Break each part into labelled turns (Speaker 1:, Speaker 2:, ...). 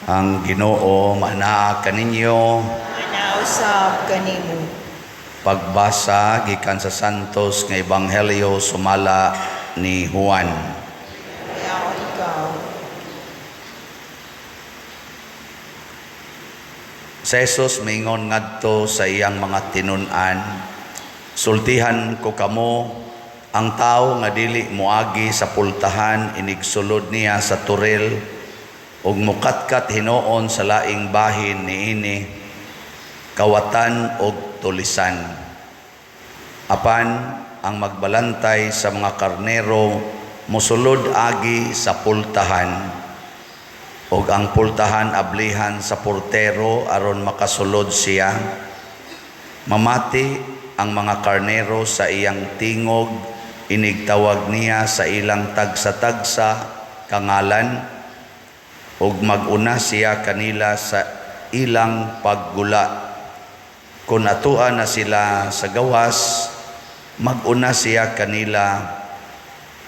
Speaker 1: Ang Ginoo manaa kaninyo.
Speaker 2: Nausab kanimo.
Speaker 1: Pagbasa gikan sa Santos nga Ebanghelyo sumala ni Juan.
Speaker 2: Kaya ikaw.
Speaker 1: Sa Jesus mingon ngadto sa iyang mga tinun-an, sultihan ko kamo, ang tao nga dili moagi sa pultahan inigsulod niya sa turil ug mukatkat hinuon sa laing bahin niini, kawatan og tulisan. Apan ang magbalantay sa mga karnero mosulod agi sa pultahan, ug ang pultahan ablihan sa portero aron makasulod siya. Mamati ang mga karnero sa iyang tingog, inigtawag niya sa ilang tagsa-tagsa kangalan, ug maguna siya kanila sa ilang paggula. Kung atuan na sila sa gawas, maguna siya kanila,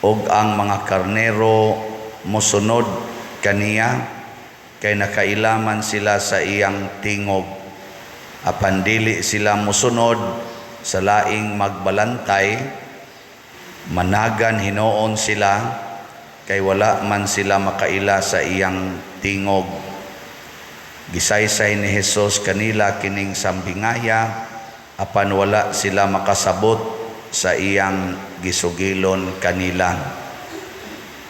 Speaker 1: ug ang mga karnero mosunod kaniya, kay nakailaman sila sa iyang tingog. Apan dili sila mosunod sa laing magbalantay, managan hinuon sila, kay wala man sila makaila sa iyang tingog. Gisaysay ni Jesus kanila kining sambingaya, apan wala sila makasabot sa iyang gisugilon kanila.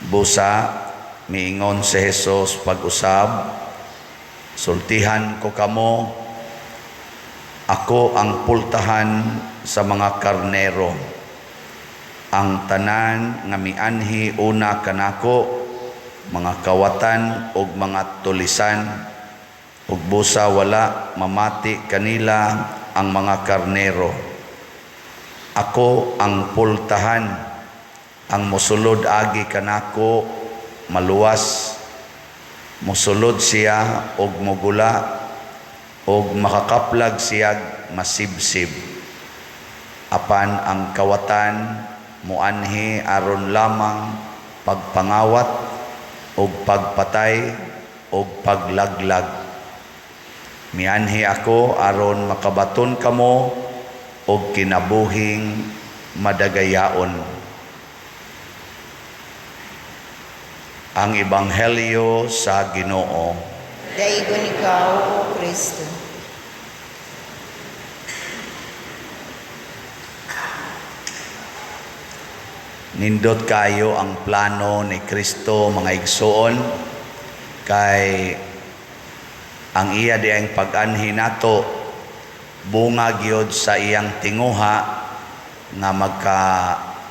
Speaker 1: Busa miingon si Jesus pag-usab, sultihan ko kamo, ako ang pultahan sa mga karnero. Ang tanan nga mianhi una kanako, mga kawatan ug mga tulisan, ug busa wala mamati kanila ang mga karnero. Ako ang pultahan, ang mosulod agi kanako maluwas, mosulod siya og mogula, og makakaplag siya masibsib. Apan ang kawatan muanhi aron lamang pagpangawat ug pagpatay ug paglaglag. Mianhi ako aron makabaton kamo og kinabuhing madagayaon. Ang Ebanghelyo sa Ginoo.
Speaker 2: Daigon ikaw, O Kristo.
Speaker 1: Nindot kayo ang plano ni Kristo, mga igsoon, kay ang iya di ang pag-anhi nato bunga gyud sa iyang tinguha nga magkabaton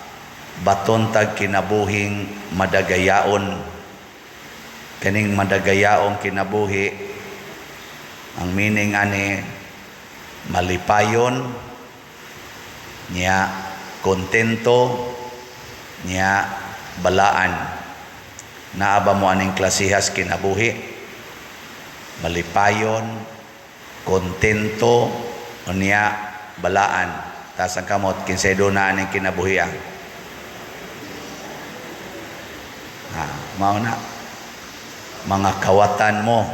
Speaker 1: tag kinabuhing madagayaon. Kaning madagayaong kinabuhi, ang meaning ani malipayon niya, kontento niya, balaan. Naaba mo aning klasihas kinabuhi, malipayon, kontento niya, balaan. Tas ang kamot kinsedo na aning kinabuhi. Mao na mga kawatan mo,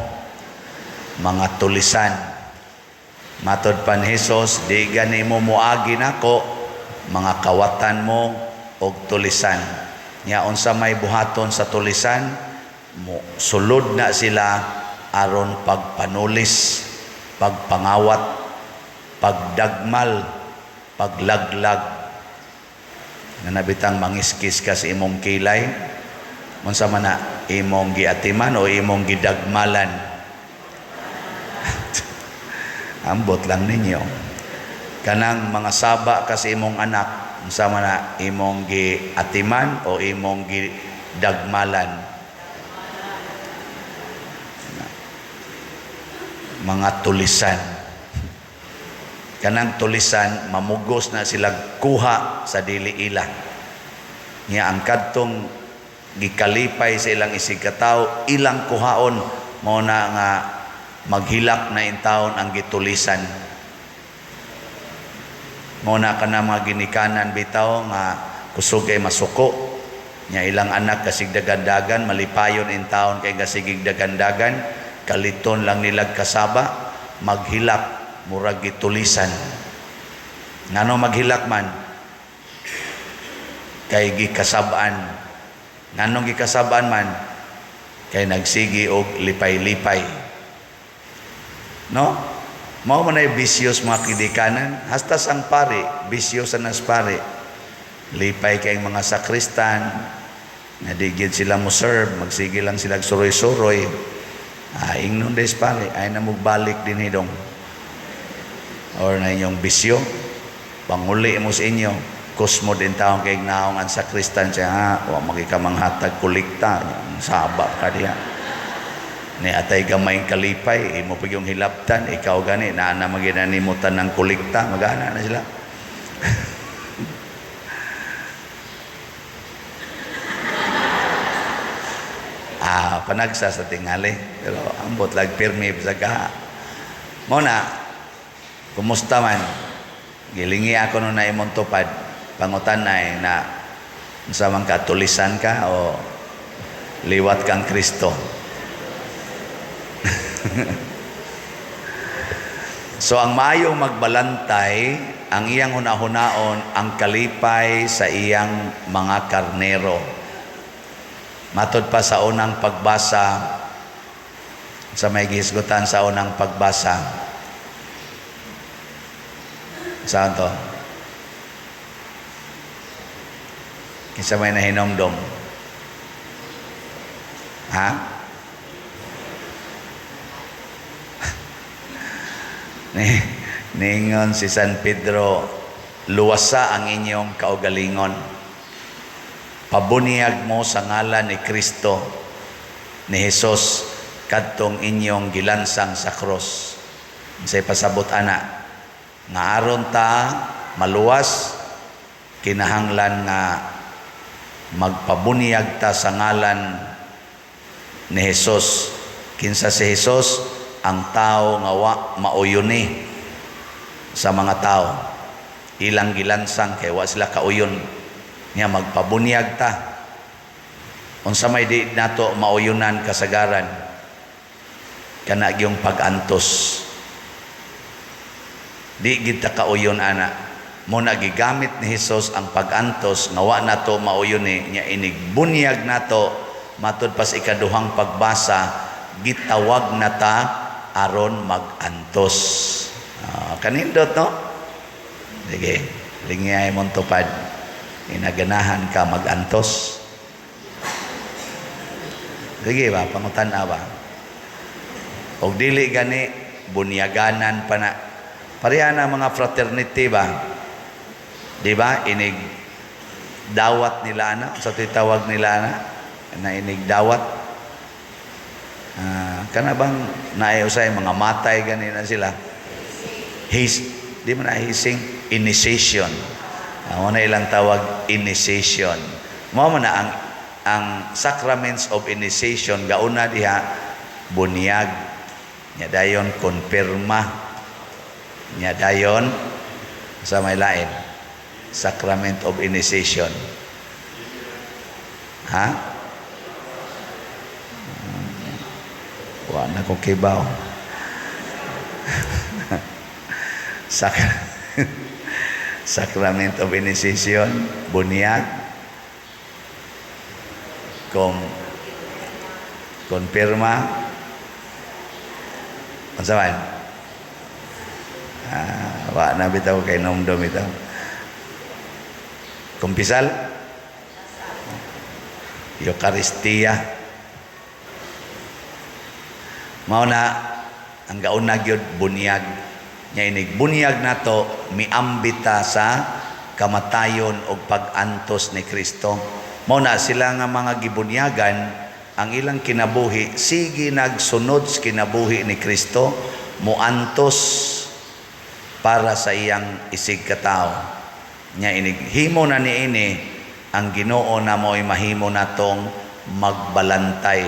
Speaker 1: mga tulisan. Matod pan Jesus, di gani mo muagi nako, mga kawatan mo og tulisan. Nya unsa may buhaton sa tulisan, sulod na sila aron pagpanulis, pagpangawat, pagdagmal, paglaglag. Nanabitang mangiskis ka sa imong kilay, unsa man na imong giatiman o imong gidagmalan. Ambot lang ninyo. Kanang mga saba ka sa imong anak, unsa man na imong giatiman o imong gidagmalan. Mga tulisan. Kanang tulisan, mamugos na sila kuha sa dili ila. Nya ang kadtong gikalipay sa ilang isigkataw, ilang kuhaon mo na nga maghilak na intawon ang gitulisan. Mo na ka na mga ginikanan bitaw nga kusog kay masuko. Nya ilang anak kasig dagandagan, malipayon intawon kay kasigig dagandagan. kaliton lang nilag kasaba, maghilak murag gitulisan. Ngano maghilak man? Kay gikasabaan. Nganong gikasabaan man? Kay nagsigi og lipay-lipay. No? Mao man ay bisyos mga kidikanan. Hasta sang pare, bisyos ang pare. Lipay kay mga sakristan, na di gid sila mo serve, magsige lang sila suroy-suroy. Ingnon des pare, ay na magbalik din hidong. Or na inyong bisyo, panguli mo sa inyo, kusmo din taong kay naong ang sakristan siya, wa magikamanghatag kulikta, sabak ka diya. Ni atay gamay kalipay, imo pag yung hilaptan, ikaw gani, na maginanimutan ng kulikta, magana na sila. Panagsa sa tingali, pero ambot lag pirmi sa ka. Muna, kumusta man? Gilingi ako nung na imong tupad, pangutan na sa mga katulisan ka o liwat kang Kristo. So ang maayong magbalantay, ang iyang hunahunaon ang kalipay sa iyang mga karnero. Matod pa sa unang pagbasa, sa may gihisgutan sa unang pagbasa. Saan to? Kinsa may nahinomdom? Ha? Ningon si San Pedro, luwasa ang inyong kaugalingon. Pabunyag mo sa ngalan ni Kristo, ni Jesus, kadtong inyong gilansang sa cross. Say pasabot ana, nga aron ta maluwas, kinahanglan nga magpabunyag ta sa ngalan ni Jesus. Kinsa si Jesus? Ang tao nga mauyoni sa mga tao. Ilang gilansang kay wa sila kauyon. Nga magpabunyag ta. Unsa may di nato mauyunan kasagaran, kana gyung pag-antos. Di gid ta kauyon ana. Muna gigamit ni Jesus ang pag-antos nga wa nato mauyuni, nya inigbunyag nato matud pas ikaduhang pagbasa, gitawag na ta aron mag-antos. Kanindot no? Sige, lingay mong tupad. Inaganahan ka mag-antos. Sige ba, pangutana ba? O dili gani, bunyaganan pa na. Pareha na mga fraternity ba? Di ba? Inig dawat nila na, sa titawag nila na inig dawat. Kana bang naiusay mga matay ganina sila? Di man na hising, initiation. Una ilang tawag initiation. Mao man na ang sacraments of initiation gauna diha bunyag, nya dayon konfirma, nya dayon sa may lain sacrament of initiation. Ha? Wa na ko kibaw. Sacrament of initiation, bunyag, konfirma, unsa man? Wa na bitaw kay nomdom ito. Kumpisal, Eucharistia. Mao na ang gauna gyud bunyag. Nya inig bunyag nato miambita sa kamatayon o pag-antos ni Kristo. Mao na sila nga mga gibunyagan, ang ilang kinabuhi sige nagsunod sa kinabuhi ni Kristo, muantos para sa iyang isig katao. Nya inig himo na niini ang Ginoo na mo'y mahimo natong magbalantay.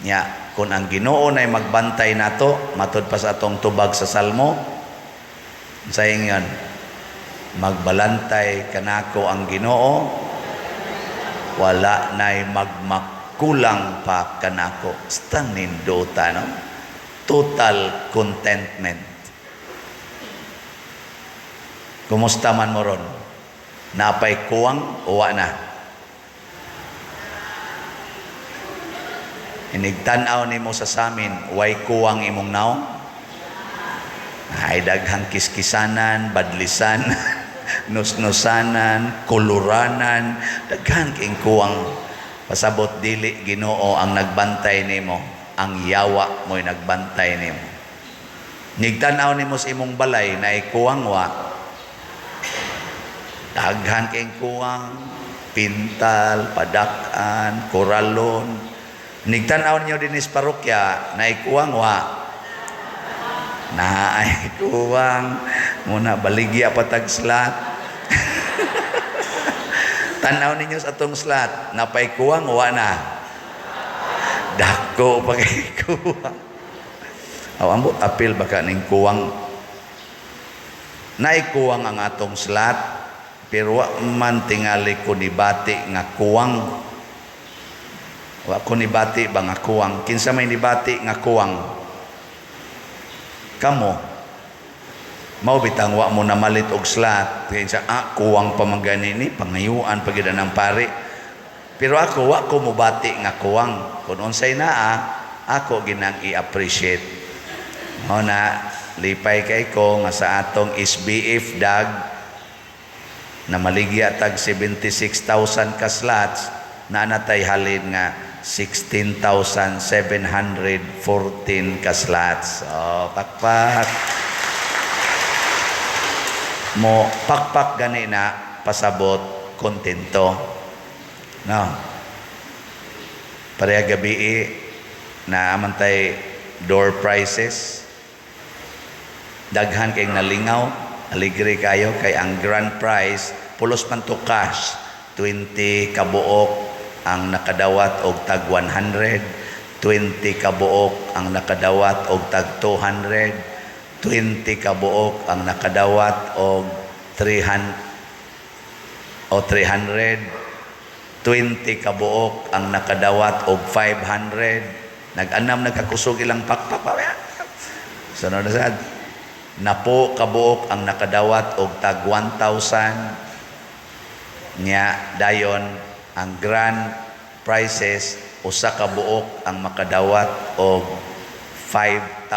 Speaker 1: Nya kung ang Ginoo na'y magbantay nato, matud pa sa atong tubag sa Salmo, sa ingon, magbalantay kanako ang Ginoo, wala na'y kulang pa kanako. Stang nindota, no? Total contentment. Kumusta man mo ron? Napay kuwang o wa na? Inigtanaw ni mo sa samin, way kuwang imong naong? Ay daghang kiskisanan, badlisan, nusnusanan, kuluranan, daghan king kuwang. Pasabot dili Ginoo ang nagbantay nimo, ang yawa mo'y nagbantay nimo. Nigtanaw nimo sa imong balay na ikuwang wa. Daghan king kuwang, pintal, padakan, koralon. Nigtanaw niyo din sa parokya na ikuwang wa. Na ay kuwang muna baligya patag slat. Tanaw ninyo sa atong slat na pay kuwang wa na. Dako pa kay kuwang. Ambot apil baka ning kuwang. Naikuwang ang atong slat pero wa man tingali ko nibati nga kuwang. Wa ko nibati ba nga kuwang? Kinsa may nibati nga kuwang? Kamo. Mao bitang wa mo na malit og slat. Kinsa kuwang pa man ganini, pangayuan pagid ng pare. Pero ako wa ko mobati nga kuwang. Kun unsay naa, ako ginang i-appreciate. Mao na lipay kay ko nga sa atong SBF dag na maligya tag 76,000 ka slots na natay halin nga 16,714 ka slots. Oh, pakpak. Mo pakpak gani na pasabot kontento. No. Pareha gabi na amantay door prizes. Daghan kay nalingaw, aligre kayo kay ang grand prize pulos man to cash 20 kabuok ang nakadawat og tag 100, 20 kabuok ang nakadawat og tag 200, 20 kabuok ang nakadawat og 300, 20 kabuok ang nakadawat og 500. Nag-anam nagkakusog ilang pakpak pa. Sunod na sad. Napo kabuok ang nakadawat og tag 1,000. Nya dayon ang grand prizes usa ka buok ang makadawat og 5,000,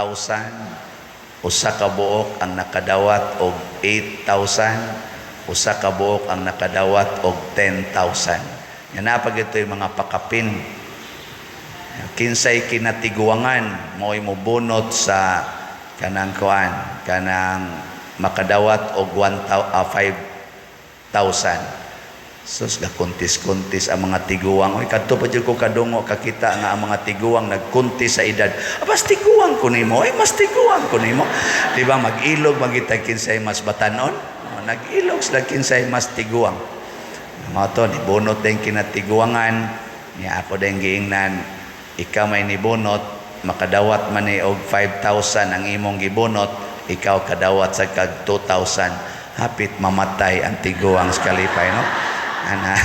Speaker 1: usa ka buok ang nakadawat og 8,000, usa ka buok ang nakadawat og 10,000. Yan na pag ito yung mga pakapin. Kinsay kinatiguangan mo'y mubunot sa kanang kuan, kanang makadawat og 5,000. Sus gakuntis-kuntis ang mga tiguang. Oy kadto pa jud ko kadungo kakita nga ang mga tiguang nagkuntis sa edad. Mas tiguang ko nimo, mas tiguang ko nimo. Di ba mag-ilog magitag kinsay mas batanon? Nag-ilog sila kinsay mas tiguang. Mao to ni bunot din kinatiguangan. Niya ako din giingnan, ikaw may nibunot, makadawat man ni og 5,000 ang imong gibunot, ikaw kadawat sa kag 2,000. Hapit mamatay ang tiguang sa kalipay, no? Ana.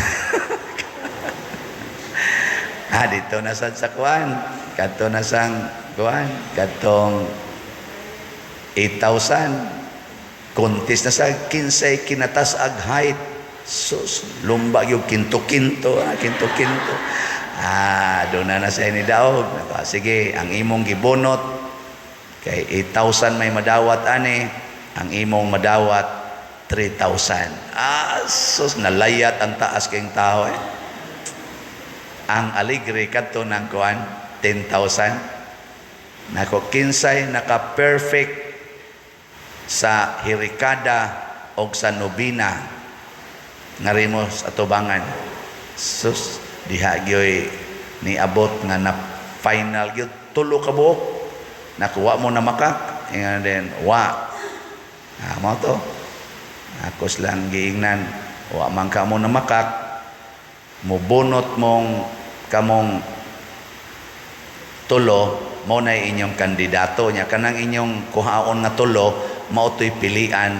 Speaker 1: Dito na sa kuan. Kadto na sang kuan. Kadtong 8,000. Kuntis na sa kinsay kinatas ag height. Sus, lumba yung kinto-kinto. Kinto-kinto. Doon na sa ini daog. Sige, ang imong gibunot. Kay 8,000 may madawat ani. Ang imong madawat 3,000. Sus, nalayat ang taas kayong tao eh. Ang aligre kadto ng kuan 10,000. Nako kinsay naka-perfect sa hirikada o sa nobina nga rimos atubangan. Sus, diha gyoy ni abot nga na final gyud tulo ka buok. Nakuha mo na makak. And then, wa. Mo to. Ako silang giingnan, wa man ka mo na makak, mubunot mong kamong tulo, mo na inyong kandidato niya. Kanang inyong kuhaon nga tulo, mao to'y pilian,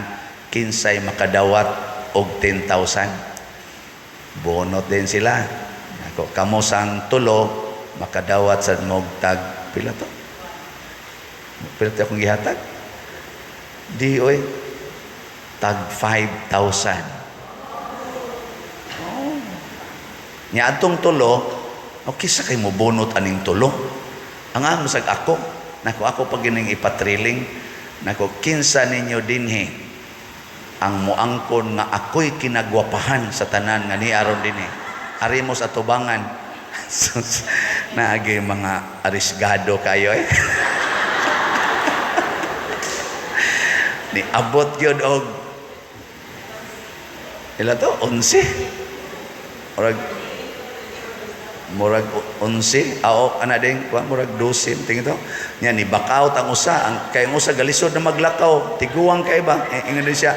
Speaker 1: kinsay makadawat og 10,000. Bunot din sila. Ako kamo sang tulo makadawat sa mog tag pila to? Pila to akong gihatag? Di oy tag 5,000. Nya atong tulo, okay sa kay mo bunot aning tulo. Ang masag ako, ako pag gining ipatriling, kinsa ninyo dinhi ang muangkon nga ako'y kinagwapahan sa tanan nga ni aron dinhi. Ari mo sa tubangan. Naagi mga arisgado kayo eh. Ni abot gyud og ila to 11. Murag 11 ana ding murag 12 tingin to nya ni backout ang usa ang kay ang usa galisod na maglakaw tiguang kay ba ingon siya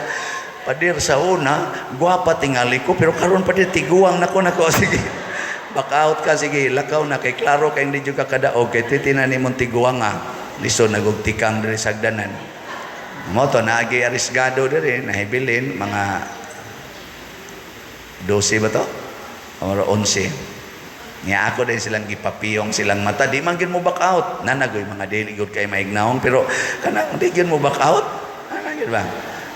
Speaker 1: padir sa una gwapa tingali ko pero karon padir tiguang nako sige backout ka sige lakaw na kay klaro kay hindi jud ka kadaog kay titinan nimong tiguang nga lisod nagugtikang diri sa hagdanan mo to naagi arisgado diri nahibilin mga 12 ba to o 11. Nga ako din silang gipapiyong silang mata. Di man gin mo back out. Nanagoy mga dili good kay maignaong. Pero kanang di gin mo back out. Nanagin ba?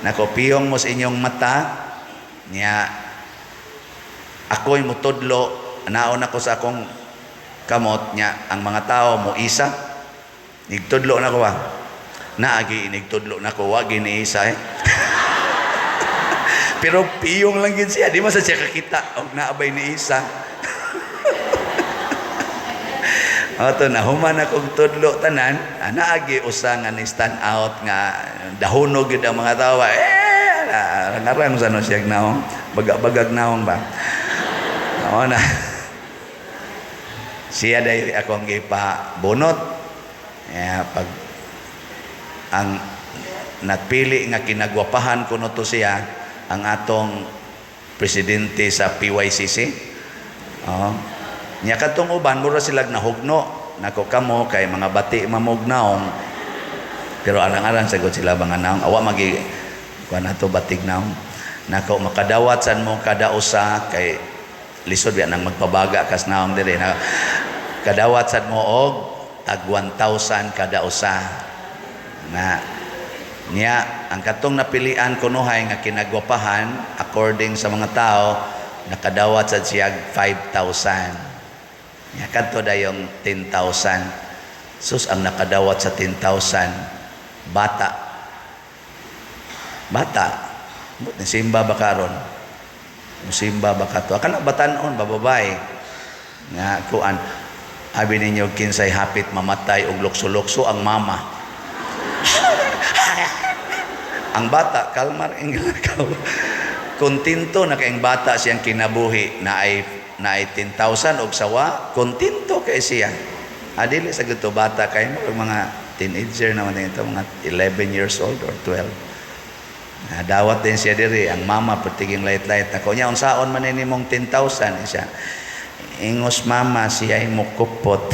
Speaker 1: Nakopiyong mo sa inyong mata. Nga ako'y mutudlo. Naon ako sa akong kamot. Nga ang mga tao mo isa. Nigtudlo na ko ba? Naagi nigtudlo na ko. Wag ni isa eh. Pero piyong lang gin siya. Di man sa siya kakita. O naabay ni isa. Ato na human akong tudlo tanan, naagi usa nga ni stand out nga dahunog gid ang mga tawo. Ngarang sa no siya naong, bagag naong ba. Oo na. Siya day akong gipabunot. Pag ang napili nga kinagwapahan kuno to siya ang atong presidente sa PYCC. Nya katong uban mura sila nahugno nako kamo kay mga bati mamugnaong pero alang-alang sagod sila mga naong awa magi kuan ato batig naong nako makadawat san mo kada usa kay lisod biya nang magpabaga kas naong diri na kadawat sad mo og tag 1,000 kada usa na niya ang katong napilian kunuhay nga kinagwapahan according sa mga tao nakadawat sad siya 5,000. Ya kadto dayong 10,000. Sus ang nakadawat sa 10,000 bata. Simba ba karon? Musimba ba kato? Kana batan-on bababay. Nga kuan abi ninyo kinsay hapit mamatay og lukso-lukso ang mama. Ang bata kalmar inglaw. Kontento na kay bata siyang kinabuhi na ay 10,000 og sawa, kontento kay siya. Adili sa gito bata kay mga teenager naman ito, mga 11 years old or 12. Dawat din siya diri, ang mama pertiging light-light. Ako niya, unsaon man nimong 10,000 siya. Ingos mama, siya ay mukupot.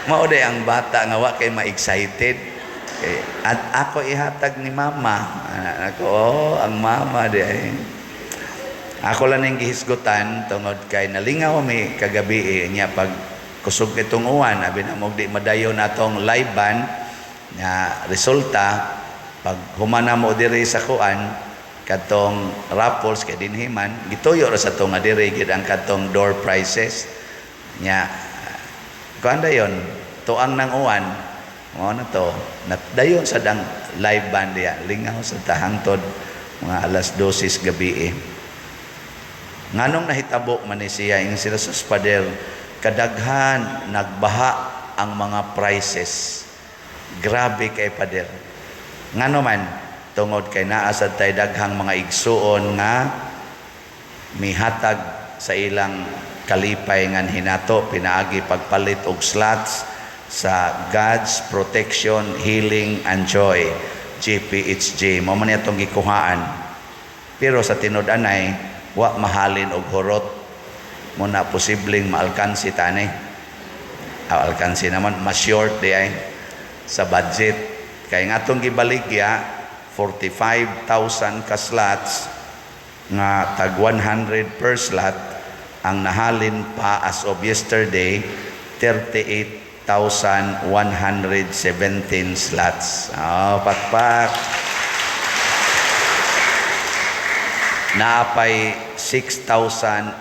Speaker 1: Mauday ang bata nga wa kay ma-excited. At ako ihatag ni mama. Ako, ang mama di ay. Ako lang yung gihisgutan tungod kay nalingaw mi kagabi niya pag kusog nitong uwan abi na mo di madayo natong live band nga resulta pag humana mo diri sa kuan katong raffles kay dinhiman gituyo ra sa to nga diri gid ang katong door prizes nya kuan dayon tuang nang uwan mo na to dayon sa dang live band diya lingaw sa tahangtod mga alas 12 gabi nganong nahitabo man ni siya ing sila sa pader kadaghan nagbaha ang mga prices grabe kay pader ngano man tungod kay naa sad tay daghang mga igsuon nga mihatag sa ilang kalipay ngan hinato pinaagi pagpalit og slots sa God's Protection, Healing and Joy GPHJ mo man itong gikuhaan pero sa tinud-anay wa mahalin og horot mo na posibleng maalkansi tani alkansi naman mas short di ay sa budget kay nga atong gibaligya 45,000 ka slots nga tag 100 per slot, ang nahalin pa as of yesterday 38,117 slots. Pakpak. Naapay 6,883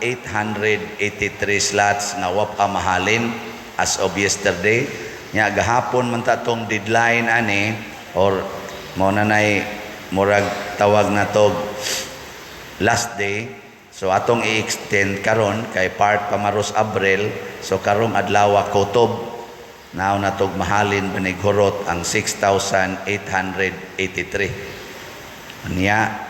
Speaker 1: slots nga wa pa mahalin as of yesterday. Nya gahapon man ta tong deadline ani, or mo na nay murag tawag na tog last day. So atong i-extend karon kay part pamaros Abril. So karong adlaw kutob naw na tog mahalin banig hurot ang 6,883. Anya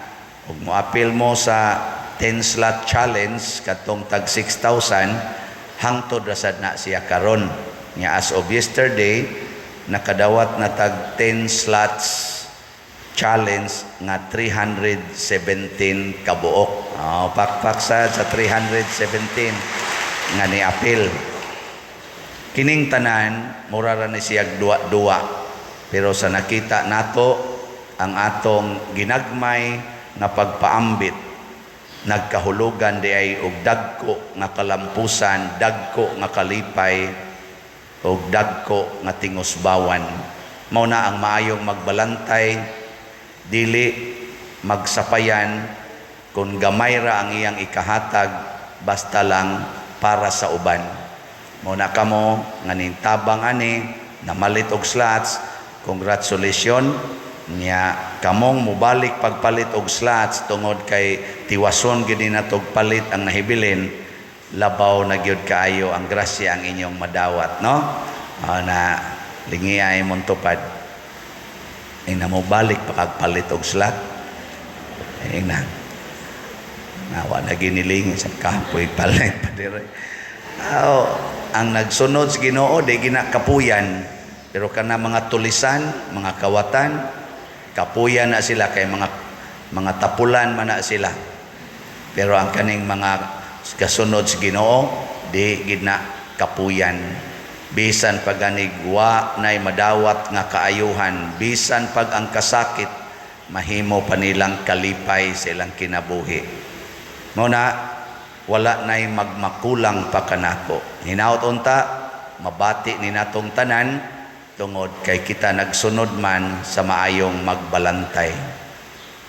Speaker 1: ug moapil mo sa 10 slot challenge katong tag 6,000, hangtod rasad na siya karon. Nya as of yesterday nakadawat na tag 10 slots challenge nga 317 kabuok. Pakpak sa 317 nga niapil. Kining tanan mura ra ni siyag duwa-duwa, pero sa nakita nato ang atong ginagmay nga pagpaambit, nagkahulugan di ay og dagko nga kalampusan, dagko nga kalipay, og dagko nga tingusbawan. Mao na ang maayong magbalantay, dili magsapayan kung gamay ra ang iyang ikahatag, basta lang para sa uban. Muna kamo nga nintabang ani namalit og slots, congratulations niya kamong mubalik pagpalit og slots tungod kay tiwason gid natog palit ang nahibilin. Labaw na gyud kaayo ang grasya ang inyong madawat, no? Na lingi ay mong tupad. Na mo balik pakagpalit og slot. Na nawa na giniling sa kapoy palit pa dire. Ang nagsunod sa Ginoo di ginakapuyan, pero kana mga tulisan, mga kawatan, kapuyan na sila kay mga tapulan man na sila. Pero ang kaning mga kasunod sa Ginoo di gid na kapuyan. Bisan pag anigwa nay madawat nga kaayuhan, bisan pag ang kasakit mahimo pa nilang kalipay sa ilang kinabuhi. Muna wala nay magmakulang pa kanako. Hinaut unta mabati ni natong tanan tungod kay kita nagsunod man sa maayong magbalantay.